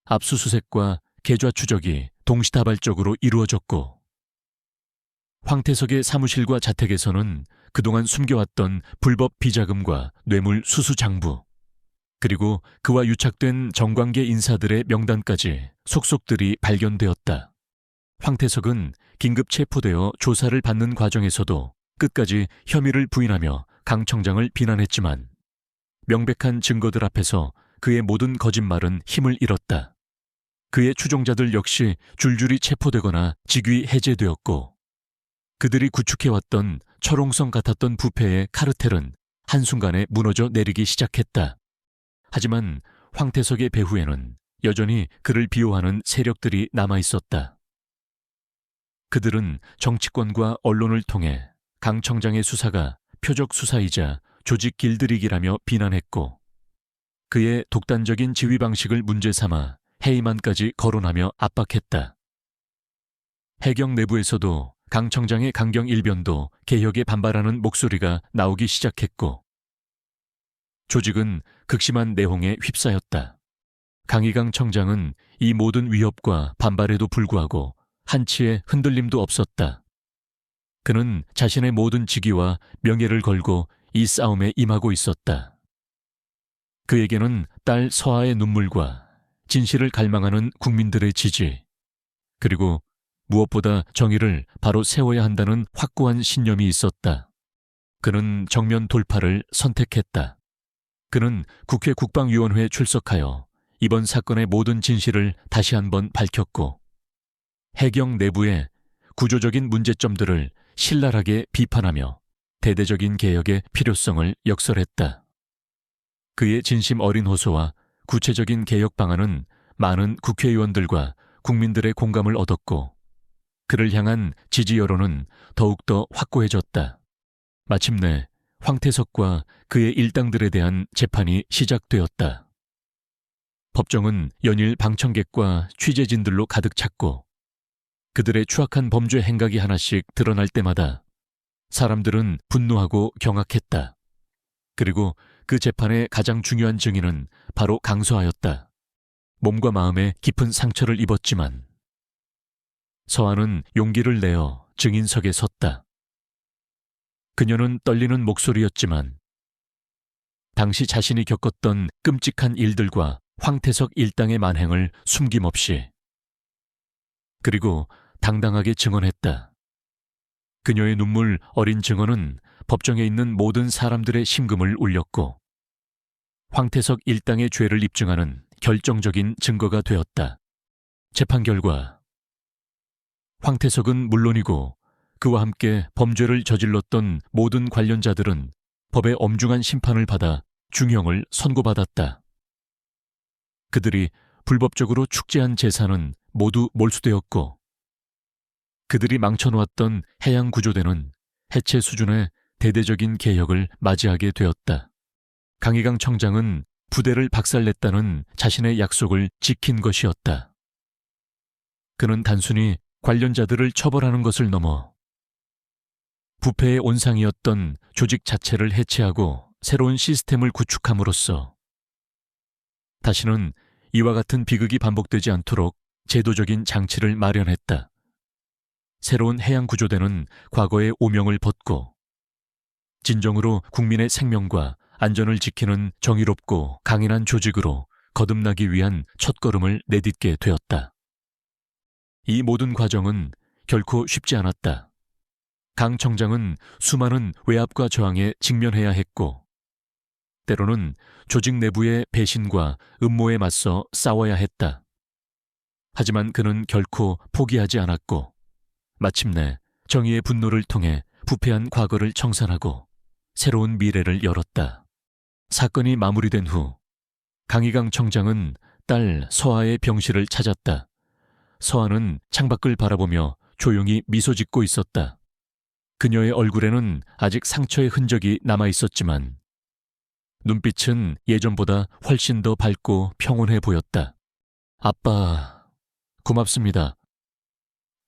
압수수색과 계좌 추적이 동시다발적으로 이루어졌고 황태석의 사무실과 자택에서는 그동안 숨겨왔던 불법 비자금과 뇌물 수수 장부 그리고 그와 유착된 정관계 인사들의 명단까지 속속들이 발견되었다. 황태석은 긴급 체포되어 조사를 받는 과정에서도 끝까지 혐의를 부인하며 강 청장을 비난했지만 명백한 증거들 앞에서 그의 모든 거짓말은 힘을 잃었다. 그의 추종자들 역시 줄줄이 체포되거나 직위 해제되었고 그들이 구축해왔던 철옹성 같았던 부패의 카르텔은 한순간에 무너져 내리기 시작했다. 하지만 황태석의 배후에는 여전히 그를 비호하는 세력들이 남아있었다. 그들은 정치권과 언론을 통해 강 청장의 수사가 표적 수사이자 조직 길들이기라며 비난했고 그의 독단적인 지휘 방식을 문제 삼아 해임안까지 거론하며 압박했다. 해경 내부에서도 강 청장의 강경 일변도 개혁에 반발하는 목소리가 나오기 시작했고 조직은 극심한 내홍에 휩싸였다. 강희강 청장은 이 모든 위협과 반발에도 불구하고 한치의 흔들림도 없었다. 그는 자신의 모든 직위와 명예를 걸고 이 싸움에 임하고 있었다. 그에게는 딸 서아의 눈물과 진실을 갈망하는 국민들의 지지, 그리고 무엇보다 정의를 바로 세워야 한다는 확고한 신념이 있었다. 그는 정면 돌파를 선택했다. 그는 국회 국방위원회에 출석하여 이번 사건의 모든 진실을 다시 한번 밝혔고 해경 내부의 구조적인 문제점들을 신랄하게 비판하며 대대적인 개혁의 필요성을 역설했다. 그의 진심 어린 호소와 구체적인 개혁 방안은 많은 국회의원들과 국민들의 공감을 얻었고 그를 향한 지지 여론은 더욱더 확고해졌다. 마침내 황태석과 그의 일당들에 대한 재판이 시작되었다. 법정은 연일 방청객과 취재진들로 가득 찼고 그들의 추악한 범죄 행각이 하나씩 드러날 때마다 사람들은 분노하고 경악했다. 그리고 그 재판의 가장 중요한 증인은 바로 강서아였다. 몸과 마음에 깊은 상처를 입었지만 서아는 용기를 내어 증인석에 섰다. 그녀는 떨리는 목소리였지만 당시 자신이 겪었던 끔찍한 일들과 황태석 일당의 만행을 숨김없이, 그리고 당당하게 증언했다. 그녀의 눈물 어린 증언은 법정에 있는 모든 사람들의 심금을 울렸고 황태석 일당의 죄를 입증하는 결정적인 증거가 되었다. 재판 결과 황태석은 물론이고 그와 함께 범죄를 저질렀던 모든 관련자들은 법의 엄중한 심판을 받아 중형을 선고받았다. 그들이 불법적으로 축제한 재산은 모두 몰수되었고 그들이 망쳐놓았던 해양구조대는 해체 수준의 대대적인 개혁을 맞이하게 되었다. 강희강 청장은 부대를 박살냈다는 자신의 약속을 지킨 것이었다. 그는 단순히 관련자들을 처벌하는 것을 넘어 부패의 온상이었던 조직 자체를 해체하고 새로운 시스템을 구축함으로써 다시는 이와 같은 비극이 반복되지 않도록 제도적인 장치를 마련했다. 새로운 해양구조대는 과거의 오명을 벗고 진정으로 국민의 생명과 안전을 지키는 정의롭고 강인한 조직으로 거듭나기 위한 첫걸음을 내딛게 되었다. 이 모든 과정은 결코 쉽지 않았다. 강 청장은 수많은 외압과 저항에 직면해야 했고 때로는 조직 내부의 배신과 음모에 맞서 싸워야 했다. 하지만 그는 결코 포기하지 않았고 마침내 정의의 분노를 통해 부패한 과거를 청산하고 새로운 미래를 열었다. 사건이 마무리된 후 강희강 청장은 딸 서아의 병실을 찾았다. 서아는 창밖을 바라보며 조용히 미소 짓고 있었다. 그녀의 얼굴에는 아직 상처의 흔적이 남아 있었지만 눈빛은 예전보다 훨씬 더 밝고 평온해 보였다. 아빠, 고맙습니다.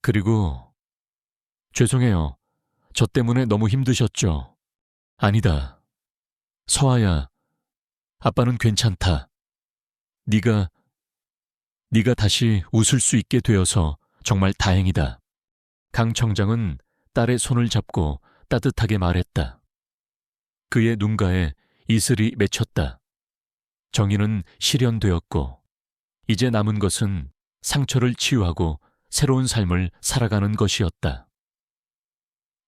그리고 죄송해요. 저 때문에 너무 힘드셨죠? 아니다. 서아야, 아빠는 괜찮다. 네가 다시 웃을 수 있게 되어서 정말 다행이다. 강 청장은 딸의 손을 잡고 따뜻하게 말했다. 그의 눈가에 이슬이 맺혔다. 정의는 실현되었고 이제 남은 것은 상처를 치유하고 새로운 삶을 살아가는 것이었다.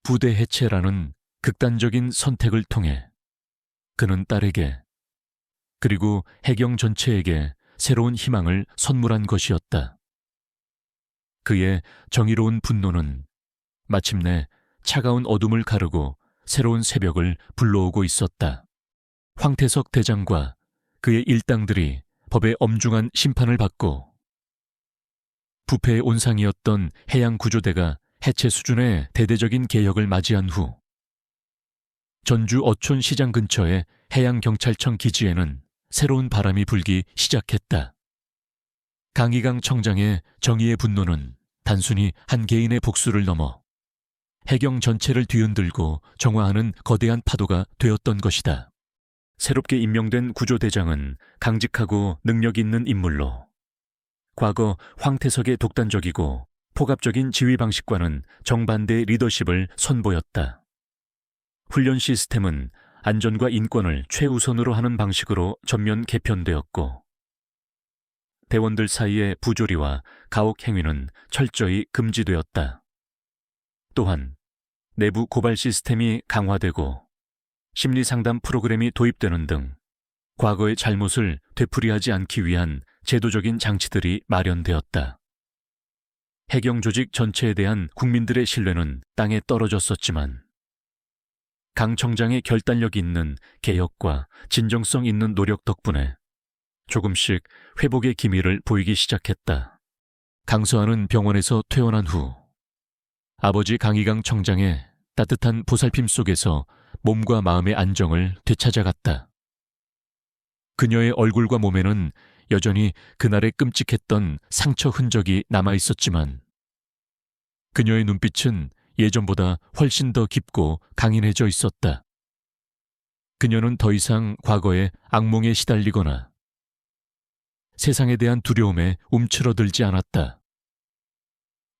부대 해체라는 극단적인 선택을 통해 그는 딸에게 그리고 해경 전체에게 새로운 희망을 선물한 것이었다. 그의 정의로운 분노는 마침내 차가운 어둠을 가르고 새로운 새벽을 불러오고 있었다. 황태석 대장과 그의 일당들이 법의 엄중한 심판을 받고 부패의 온상이었던 해양구조대가 해체 수준의 대대적인 개혁을 맞이한 후 전주 어촌 시장 근처의 해양경찰청 기지에는 새로운 바람이 불기 시작했다. 강희강 청장의 정의의 분노는 단순히 한 개인의 복수를 넘어 해경 전체를 뒤흔들고 정화하는 거대한 파도가 되었던 것이다. 새롭게 임명된 구조대장은 강직하고 능력 있는 인물로 과거 황태석의 독단적이고 폭압적인 지휘 방식과는 정반대의 리더십을 선보였다. 훈련 시스템은 안전과 인권을 최우선으로 하는 방식으로 전면 개편되었고 대원들 사이의 부조리와 가혹 행위는 철저히 금지되었다. 또한 내부 고발 시스템이 강화되고 심리상담 프로그램이 도입되는 등 과거의 잘못을 되풀이하지 않기 위한 제도적인 장치들이 마련되었다. 해경 조직 전체에 대한 국민들의 신뢰는 땅에 떨어졌었지만 강 청장의 결단력 있는 개혁과 진정성 있는 노력 덕분에 조금씩 회복의 기미를 보이기 시작했다. 강서아는 병원에서 퇴원한 후 아버지 강희강 청장의 따뜻한 보살핌 속에서 몸과 마음의 안정을 되찾아갔다. 그녀의 얼굴과 몸에는 여전히 그날의 끔찍했던 상처 흔적이 남아있었지만 그녀의 눈빛은 예전보다 훨씬 더 깊고 강인해져 있었다. 그녀는 더 이상 과거의 악몽에 시달리거나 세상에 대한 두려움에 움츠러들지 않았다.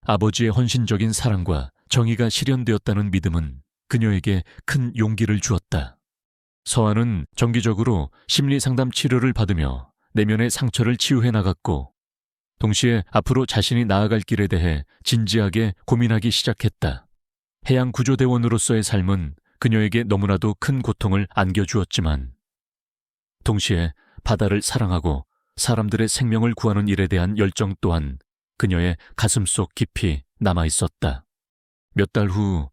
아버지의 헌신적인 사랑과 정의가 실현되었다는 믿음은 그녀에게 큰 용기를 주었다. 서아는 정기적으로 심리상담 치료를 받으며 내면의 상처를 치유해 나갔고 동시에 앞으로 자신이 나아갈 길에 대해 진지하게 고민하기 시작했다. 해양 구조대원으로서의 삶은 그녀에게 너무나도 큰 고통을 안겨주었지만 동시에 바다를 사랑하고 사람들의 생명을 구하는 일에 대한 열정 또한 그녀의 가슴속 깊이 남아 있었다. 몇 달 후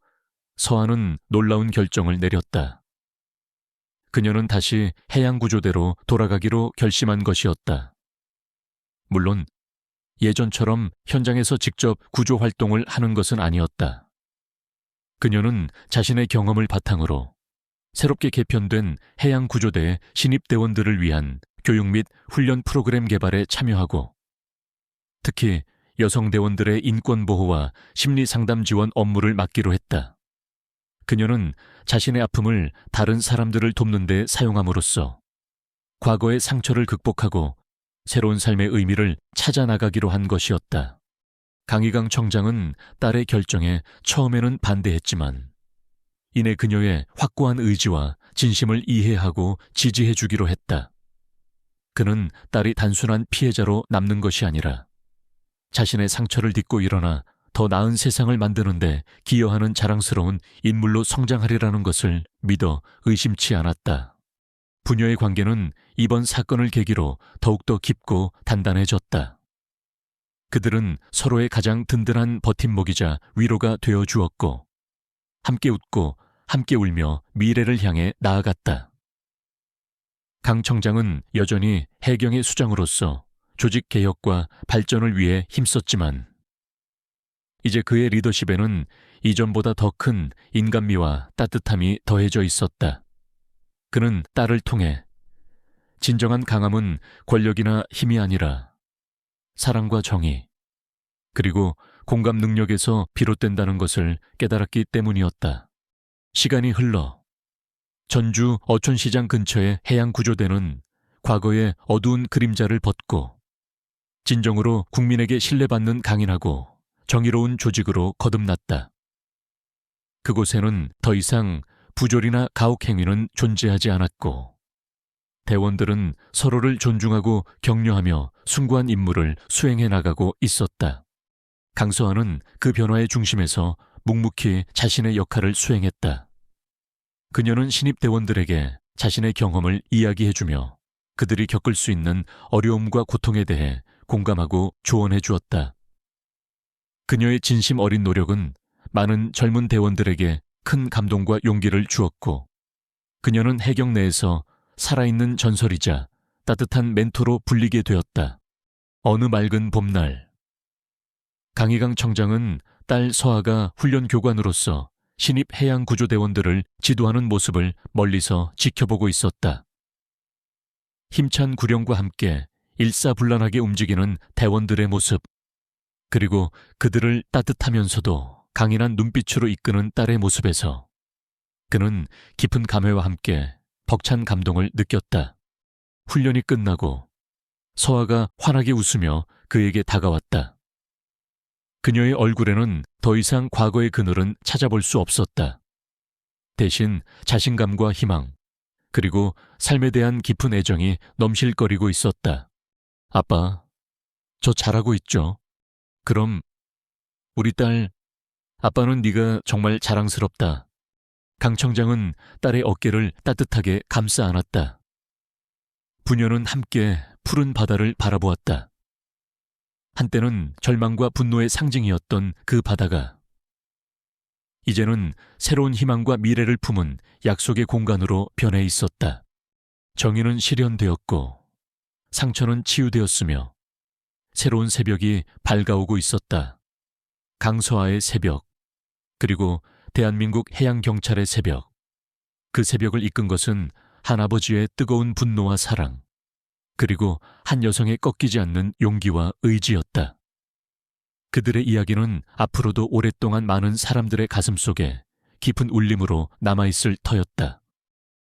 서아는 놀라운 결정을 내렸다. 그녀는 다시 해양구조대로 돌아가기로 결심한 것이었다. 물론 예전처럼 현장에서 직접 구조 활동을 하는 것은 아니었다. 그녀는 자신의 경험을 바탕으로 새롭게 개편된 해양구조대의 신입대원들을 위한 교육 및 훈련 프로그램 개발에 참여하고 특히 여성대원들의 인권보호와 심리상담 지원 업무를 맡기로 했다. 그녀는 자신의 아픔을 다른 사람들을 돕는 데 사용함으로써 과거의 상처를 극복하고 새로운 삶의 의미를 찾아나가기로 한 것이었다. 강희강 청장은 딸의 결정에 처음에는 반대했지만 이내 그녀의 확고한 의지와 진심을 이해하고 지지해 주기로 했다. 그는 딸이 단순한 피해자로 남는 것이 아니라 자신의 상처를 딛고 일어나 더 나은 세상을 만드는데 기여하는 자랑스러운 인물로 성장하리라는 것을 믿어 의심치 않았다. 부녀의 관계는 이번 사건을 계기로 더욱더 깊고 단단해졌다. 그들은 서로의 가장 든든한 버팀목이자 위로가 되어 주었고 함께 웃고 함께 울며 미래를 향해 나아갔다. 강 청장은 여전히 해경의 수장으로서 조직 개혁과 발전을 위해 힘썼지만 이제 그의 리더십에는 이전보다 더 큰 인간미와 따뜻함이 더해져 있었다. 그는 딸을 통해 진정한 강함은 권력이나 힘이 아니라 사랑과 정의, 그리고 공감 능력에서 비롯된다는 것을 깨달았기 때문이었다. 시간이 흘러 전주 어촌시장 근처의 해양구조대는 과거의 어두운 그림자를 벗고 진정으로 국민에게 신뢰받는 강인하고 정의로운 조직으로 거듭났다. 그곳에는 더 이상 부조리나 가혹행위는 존재하지 않았고 대원들은 서로를 존중하고 격려하며 숭고한 임무를 수행해 나가고 있었다. 강서아는 그 변화의 중심에서 묵묵히 자신의 역할을 수행했다. 그녀는 신입대원들에게 자신의 경험을 이야기해주며 그들이 겪을 수 있는 어려움과 고통에 대해 공감하고 조언해 주었다. 그녀의 진심 어린 노력은 많은 젊은 대원들에게 큰 감동과 용기를 주었고 그녀는 해경 내에서 살아있는 전설이자 따뜻한 멘토로 불리게 되었다. 어느 맑은 봄날 강희강 청장은 딸 서아가 훈련 교관으로서 신입 해양구조대원들을 지도하는 모습을 멀리서 지켜보고 있었다. 힘찬 구령과 함께 일사불란하게 움직이는 대원들의 모습, 그리고 그들을 따뜻하면서도 강인한 눈빛으로 이끄는 딸의 모습에서 그는 깊은 감회와 함께 벅찬 감동을 느꼈다. 훈련이 끝나고 서아가 환하게 웃으며 그에게 다가왔다. 그녀의 얼굴에는 더 이상 과거의 그늘은 찾아볼 수 없었다. 대신 자신감과 희망, 그리고 삶에 대한 깊은 애정이 넘실거리고 있었다. 아빠, 저 잘하고 있죠? 그럼 우리 딸, 아빠는 네가 정말 자랑스럽다. 강 청장은 딸의 어깨를 따뜻하게 감싸 안았다. 부녀는 함께 푸른 바다를 바라보았다. 한때는 절망과 분노의 상징이었던 그 바다가 이제는 새로운 희망과 미래를 품은 약속의 공간으로 변해 있었다. 정의는 실현되었고 상처는 치유되었으며 새로운 새벽이 밝아오고 있었다. 강서아의 새벽, 그리고 대한민국 해양경찰의 새벽. 그 새벽을 이끈 것은 한 아버지의 뜨거운 분노와 사랑, 그리고 한 여성의 꺾이지 않는 용기와 의지였다. 그들의 이야기는 앞으로도 오랫동안 많은 사람들의 가슴 속에 깊은 울림으로 남아있을 터였다.